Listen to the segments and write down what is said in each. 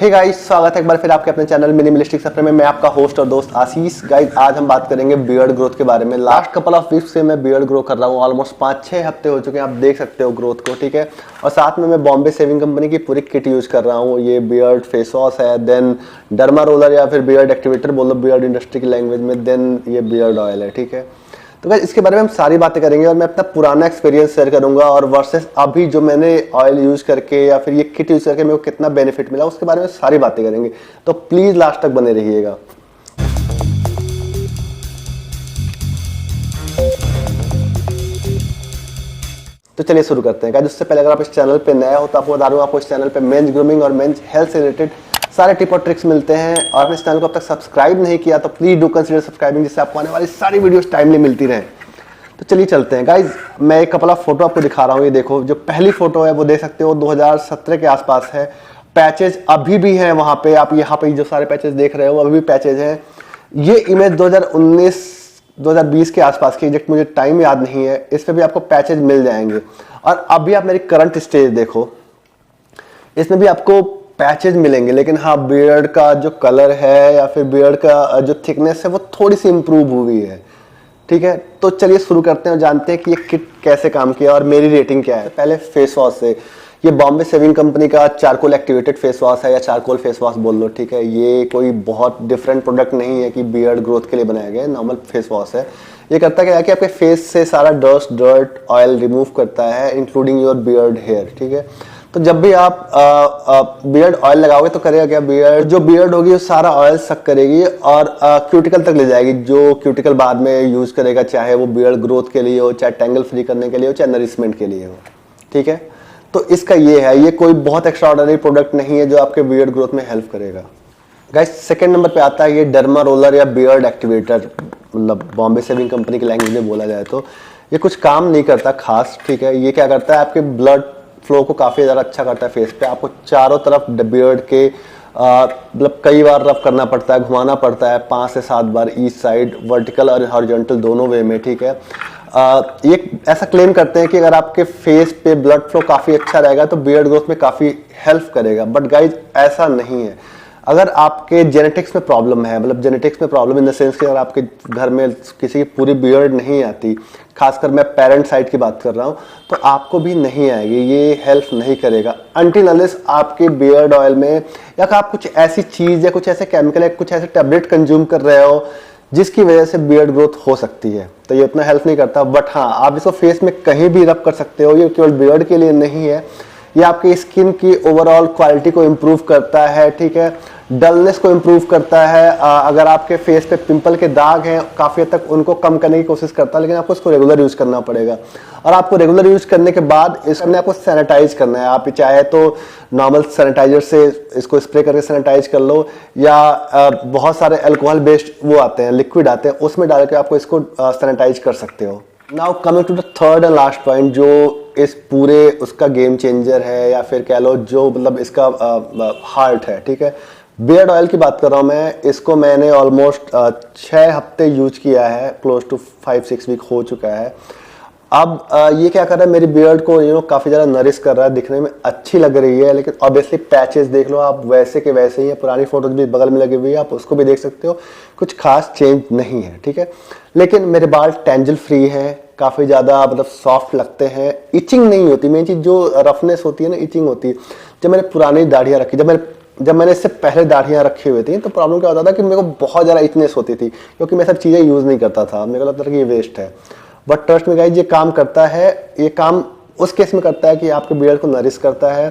Hey guys, स्वागत है एक बार फिर आपके अपने चैनल मिनिमलिस्टिक सफर में। मैं आपका होस्ट और दोस्त आशीष। गाइस, आज हम बात करेंगे बियर्ड ग्रोथ के बारे में। लास्ट कपल ऑफ वीक्स से मैं बियर्ड ग्रो कर रहा हूँ। ऑलमोस्ट 5-6 हफ्ते हो चुके हैं, आप देख सकते हो ग्रोथ को, ठीक है। और साथ में मैं बॉम्बे शेविंग कंपनी की पूरी किट यूज कर रहा हूँ। ये बियर्ड फेस वॉश है, देन डर्मा रोलर या फिर बियर्ड एक्टिवेटर बोल लो बियर्ड इंडस्ट्री की लैंग्वेज में, देन ये बियर्ड ऑयल है, ठीक है। तो गाइस, इसके बारे में हम सारी बातें करेंगे और मैं अपना पुराना एक्सपीरियंस शेयर करूंगा और वर्सेस अभी जो मैंने ऑयल यूज करके या फिर ये किट यूज करके मेरे को कितना बेनिफिट मिला उसके बारे में सारी बातें करेंगे। तो प्लीज लास्ट तक बने रहिएगा। तो चलिए शुरू करते हैं। गाइस, उससे पहले अगर आप इस चैनल पे नए हो तो आपको बता दूं, आपको इस चैनल पे मेंस ग्रूमिंग और मेंस हेल्थ से रिलेटेड सारे टिप और ट्रिक्स मिलते हैं। और आपने इस चैनल को अब तक सब्सक्राइब नहीं किया तो प्लीज डू कंसीडर सब्सक्राइबिंग, जिससे आपको आने वाली सारी वीडियोस टाइमली मिलती रहे। तो चलिए चलते हैं। गाइज, मैं एक कपल ऑफ फोटो आपको दिखा रहा हूँ। ये देखो, जो पहली फोटो है वो देख सकते हो 2017 के आसपास है। पैचेज अभी भी हैं वहां पे, आप यहाँ पे जो सारे पैचेज देख रहे हो अभी भी पैचेज हैं। ये इमेज 2019-2020 के आसपास की, एग्जैक्ट मुझे टाइम याद नहीं है। इस पे भी आपको पैचेज मिल जाएंगे। और अभी आप मेरी करंट स्टेज देखो, इसमें भी आपको पैचेज मिलेंगे। लेकिन हाँ, बियर्ड का जो कलर है या फिर बियर्ड का जो थिकनेस है वो थोड़ी सी इंप्रूव हुई है, ठीक है। तो चलिए शुरू करते हैं और जानते हैं कि ये किट कैसे काम किया और मेरी रेटिंग क्या है। पहले फेस वॉश से, ये बॉम्बे शेविंग कंपनी का चारकोल एक्टिवेटेड फेस वॉश है या चारकोल फेस वॉश बोल लो, ठीक है। ये कोई बहुत डिफरेंट प्रोडक्ट नहीं है कि बियर्ड ग्रोथ के लिए बनाया गया है, नॉर्मल फेस वॉश है। ये करता क्या है कि आपके फेस से सारा डस्ट, डर्ट, ऑयल रिमूव करता है, इंक्लूडिंग योर बियर्ड हेयर, ठीक है। तो जब भी आप बियर्ड ऑयल लगाओगे तो करेगा क्या, बियर्ड होगी वो सारा ऑयल सक करेगी और क्यूटिकल तक ले जाएगी, जो क्यूटिकल बाद में यूज करेगा, चाहे वो बियर्ड ग्रोथ के लिए हो, चाहे टैंगल फ्री करने के लिए हो, चाहे नरिशमेंट के लिए हो, ठीक है। तो इसका ये है, ये कोई बहुत एक्स्ट्राऑर्डिनरी प्रोडक्ट नहीं है जो आपके बियर्ड ग्रोथ में हेल्प करेगा। गाइस, सेकंड नंबर पे आता है ये डर्मा रोलर या बियर्ड एक्टिवेटर, मतलब बॉम्बे शेविंग कंपनी की लैंग्वेज में बोला जाए तो। ये कुछ काम नहीं करता खास, ठीक है। ये क्या करता है, आपके ब्लड फ्लो को काफी ज्यादा अच्छा करता है फेस पे। आपको चारों तरफ बियर्ड के मतलब कई बार रब करना पड़ता है, घुमाना पड़ता है 5 से 7 बार ईच साइड, वर्टिकल और हॉरिजॉन्टल दोनों वे में, ठीक है। ये ऐसा क्लेम करते हैं कि अगर आपके फेस पे ब्लड फ्लो काफी अच्छा रहेगा तो बियर्ड ग्रोथ में काफी हेल्प करेगा। बट गाइज, ऐसा नहीं है। अगर आपके जेनेटिक्स में प्रॉब्लम है, मतलब जेनेटिक्स में प्रॉब्लम इन द सेंस कि अगर आपके घर में किसी की पूरी बियर्ड नहीं आती, खासकर मैं पेरेंट साइड की बात कर रहा हूं, तो आपको भी नहीं आएगी, ये हेल्प नहीं करेगा अनटिल अनलेस आपके बियर्ड ऑयल में या आप कुछ ऐसी चीज या कुछ ऐसे केमिकल या कुछ ऐसे टैबलेट कंज्यूम कर रहे हो जिसकी वजह से बियर्ड ग्रोथ हो सकती है, तो ये उतना हेल्प नहीं करता। बट हाँ, आप इसको फेस में कहीं भी रब कर सकते हो। ये केवल बियर्ड के लिए नहीं है, ये आपकी स्किन की ओवरऑल क्वालिटी को इम्प्रूव करता है, ठीक है। डलनेस को इम्प्रूव करता है। अगर आपके फेस पे पिंपल के दाग हैं, काफी हद तक उनको कम करने की कोशिश करता है, लेकिन आपको इसको रेगुलर यूज करना पड़ेगा। और आपको रेगुलर यूज करने के बाद इसमें आपको सैनिटाइज करना है। आप चाहे तो नॉर्मल सैनिटाइजर से इसको स्प्रे करके सैनिटाइज कर लो, या बहुत सारे अल्कोहल बेस्ड वो आते हैं, लिक्विड आते हैं, उसमें डाल के आपको इसको सैनिटाइज कर सकते हो। Now coming to the third and last point, जो इस पूरे उसका गेम चेंजर है या फिर कह लो जो मतलब इसका हार्ट है, ठीक है। बियर्ड ऑयल की बात कर रहा हूं मैं। इसको मैंने ऑलमोस्ट 6 हफ्ते यूज किया है, क्लोज टू 5-6 वीक हो चुका है। अब ये क्या कर रहा है, मेरी बियर्ड को काफी ज्यादा नरिश कर रहा है, दिखने में अच्छी लग रही है। लेकिन ऑब्वियसली पैचेस देख लो आप, वैसे के वैसे ही है। पुरानी फोटोज भी बगल में लगी हुई है, आप उसको भी देख सकते हो, कुछ खास चेंज नहीं है, ठीक है। लेकिन मेरे बाल टेंजल फ्री है, काफी ज्यादा मतलब सॉफ्ट लगते हैं, इचिंग नहीं होती। मेन चीज जो रफनेस होती है ना, इचिंग होती है। जब मैंने पुरानी दाढ़ियां रखी, जब मैंने इससे पहले दाढ़ियां रखी हुई थी, तो प्रॉब्लम क्या होता था कि मेरे को बहुत ज्यादा इचनेस होती थी, क्योंकि मैं सब चीजें यूज नहीं करता था। मेरे को लगता था कि ये वेस्ट है। बट ट्रस्ट में गाइस, ये काम करता है। ये काम उस केस में करता है कि आपके बियर्ड को नरिश करता है,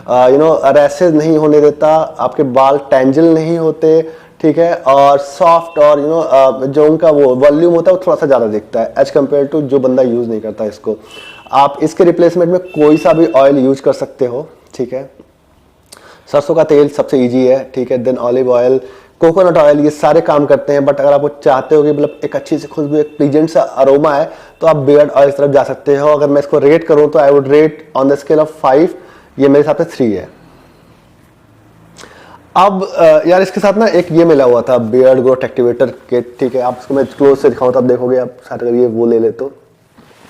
रैशेज नहीं होने देता, आपके बाल टेंजल नहीं होते, ठीक है। और सॉफ्ट और जो उनका वो वॉल्यूम होता है वो थोड़ा सा ज्यादा दिखता है एज कम्पेयर टू जो बंदा यूज नहीं करता इसको। आप इसके रिप्लेसमेंट में कोई सा भी ऑयल यूज कर सकते हो, ठीक है। सरसों का तेल सबसे इजी है, ठीक है। Then olive oil, coconut oil, ये सारे काम करते हैं। बट अगर आप वो चाहते हो कि मतलब एक अच्छी सी खुशबू, एक प्लीजेंट सा अरोमा है, तो आप बियर्ड ऑयल की तरफ जा सकते हो। अगर मैं इसको रेट करूं तो I would rate on the scale of 5, ये मेरे हिसाब से 3 है। अब यार, इसके साथ ना एक ये मिला हुआ था बियर्ड ग्रोथ एक्टिवेटर किट, ठीक है। आप इसको मैं क्लोज से दिखाऊं तो आप देखोगे, आप शायद अगर ये वो ले ले तो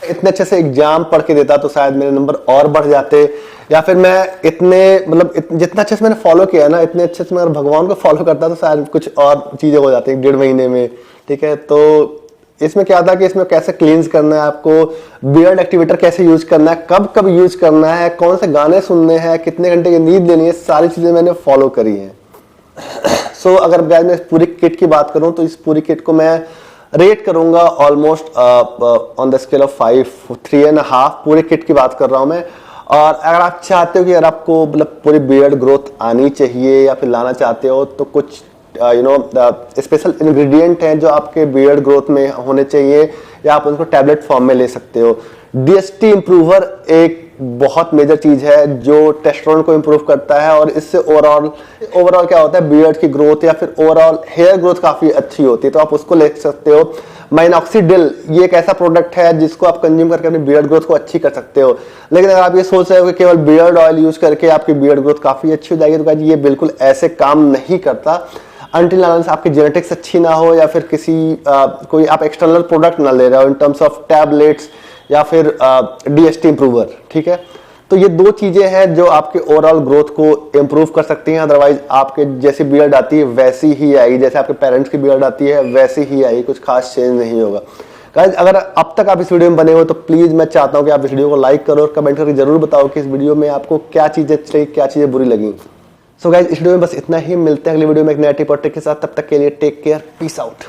इतने अच्छे से एग्जाम पढ़ के देता तो शायद मेरे नंबर और बढ़ जाते। या फिर मैं इतने मतलब जितना अच्छे से मैंने फॉलो किया ना, इतने अच्छे से मैं अगर भगवान को फॉलो करता तो शायद कुछ और चीजें हो जाती 1.5 महीने में, ठीक है। तो इसमें क्या था कि इसमें कैसे क्लींस करना है आपको, बियर्ड एक्टिवेटर कैसे यूज करना है, कब कब यूज करना है, कौन से गाने सुनने हैं, कितने घंटे की नींद लेनी है, सारी चीजें मैंने फॉलो करी हैं। सो अगर गाइस मैं इस पूरी किट की बात करूं तो इस पूरी किट को मैं रेट करूंगा almost on the scale of 5, 3.5 पूरे किट की बात कर रहा हूं मैं। और अगर आप चाहते हो कि अगर आपको मतलब पूरी बियर्ड ग्रोथ आनी चाहिए या फिर लाना चाहते हो तो कुछ स्पेशल इंग्रेडिएंट हैं जो आपके बियर्ड ग्रोथ में होने चाहिए, या आप उनको टैबलेट फॉर्म में ले सकते हो। डीएसटी इंप्रूवर एक बहुत मेजर चीज है जो टेस्टोस्टेरोन को इंप्रूव करता है, और इससे ओवरऑल क्या होता है, बियर्ड की ग्रोथ या फिर ओवरऑल हेयर ग्रोथ काफी अच्छी होती है, तो आप उसको ले सकते हो। माइनॉक्सीडिल ये एक ऐसा प्रोडक्ट है जिसको आप कंज्यूम करके अपनी बियर्ड ग्रोथ को अच्छी कर सकते हो। लेकिन अगर आप ये सोच रहे हो कि केवल बियर्ड ऑयल यूज करके आपकी बियर्ड ग्रोथ काफी अच्छी हो जाएगी, तो ये बिल्कुल ऐसे काम नहीं करता अनटिल अनलेस आपकी जेनेटिक्स अच्छी ना हो, या फिर किसी कोई आप एक्सटर्नल प्रोडक्ट ना ले रहे हो इन टर्म्स ऑफ टैबलेट्स या फिर डीएसटी इंप्रूवर, ठीक है। तो ये दो चीजें हैं जो आपके ओवरऑल ग्रोथ को इंप्रूव कर सकती हैं। अदरवाइज आपके जैसी बियर्ड आती है वैसी ही आएगी, जैसे आपके पेरेंट्स की बियर्ड आती है वैसी ही आएगी, कुछ खास चेंज नहीं होगा। गाइस अगर अब तक आप इस वीडियो में बने हो तो प्लीज मैं चाहता हूं कि आप इस वीडियो को लाइक करो और कमेंट करके जरूर बताओ कि इस वीडियो में आपको क्या चीजें अच्छी, क्या चीजें बुरी लगी। सो गाइस इस वीडियो में बस इतना ही, मिलते हैं अगली वीडियो में एक नया टिप और ट्रिक के साथ। तब तक के लिए टेक केयर, पीस आउट।